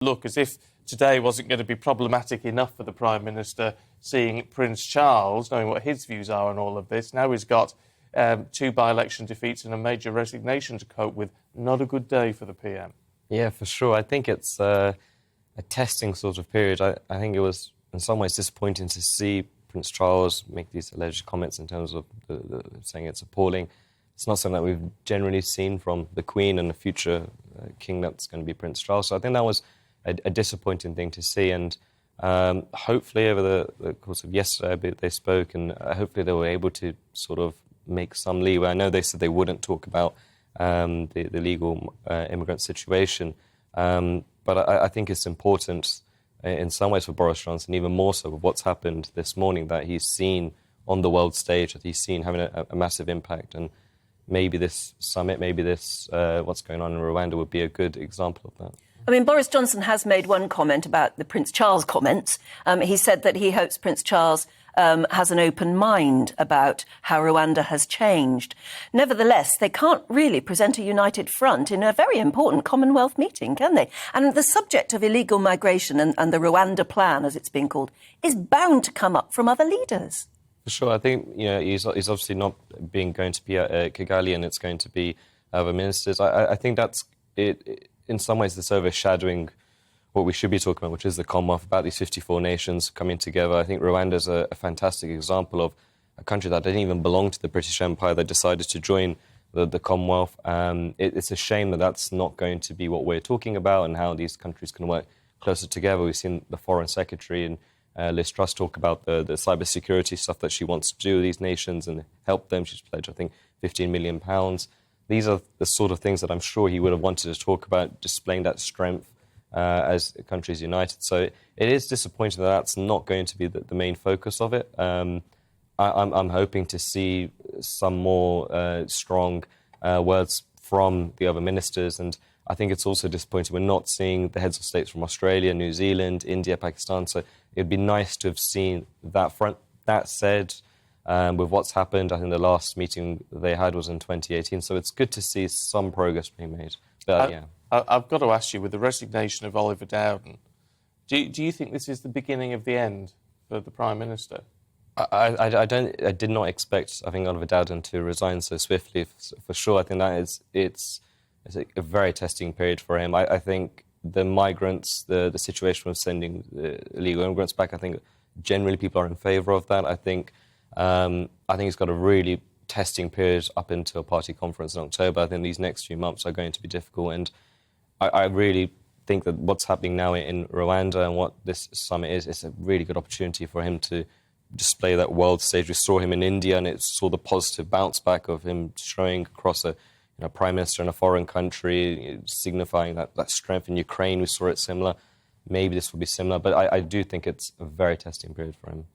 look as if today wasn't going to be problematic enough for the Prime Minister, seeing Prince Charles, knowing what his views are on all of this. Now he's got 2 by-election defeats and a major resignation to cope with. Not a good day for the PM. Yeah, for sure. I think it's a testing sort of period. I think it was in some ways disappointing to see Prince Charles make these alleged comments in terms of saying it's appalling. It's not something that we've generally seen from the Queen and the future king that's going to be Prince Charles. So I think that was a disappointing thing to see. And hopefully over the course of yesterday they spoke, and hopefully they were able to sort of make some leeway. I know they said they wouldn't talk about the legal immigrant situation, but I think it's important in some ways for Boris Johnson, even more so with what's happened this morning, that he's seen on the world stage, that he's seen having a massive impact. And maybe this summit, maybe this what's going on in Rwanda would be a good example of that. I mean, Boris Johnson has made one comment about the Prince Charles comments. He said that he hopes Prince Charles has an open mind about how Rwanda has changed. Nevertheless, they can't really present a united front in a very important Commonwealth meeting, can they? And the subject of illegal migration and the Rwanda plan, as it's being called, is bound to come up from other leaders. For sure. I think he's obviously not going to be at Kigali, and it's going to be other ministers. I think that's it. In some ways, it's overshadowing what we should be talking about, which is the Commonwealth, about these 54 nations coming together. I think Rwanda is a fantastic example of a country that didn't even belong to the British Empire that decided to join the Commonwealth. It's a shame that that's not going to be what we're talking about, and how these countries can work closer together. We've seen the Foreign Secretary and Liz Truss talk about the cybersecurity stuff that she wants to do with these nations and help them. She's pledged, I think, £15 million. These are the sort of things that I'm sure he would have wanted to talk about, displaying that strength as countries united. So it is disappointing that that's not going to be the main focus of it. I'm hoping to see some more strong words from the other ministers, and I think it's also disappointing we're not seeing the heads of states from Australia, New Zealand, India, Pakistan. So it'd be nice to have seen that front. That said, with what's happened, I think the last meeting they had was in 2018, so it's good to see some progress being made. But, yeah. I've got to ask you, with the resignation of Oliver Dowden, do you think this is the beginning of the end for the Prime Minister? I did not expect, I think, Oliver Dowden to resign so swiftly, for sure. I think that it's a very testing period for him. I think the migrants, the situation of sending illegal immigrants back, I think generally people are in favour of that. I think he's got a really testing period up until party conference in October. I think these next few months are going to be difficult, and I really think that what's happening now in Rwanda and what this summit is, it's a really good opportunity for him to display that world stage. We saw him in India, and it saw the positive bounce back of him showing across a prime minister in a foreign country, signifying that strength. In Ukraine, we saw it similar. Maybe this will be similar, but I do think it's a very testing period for him.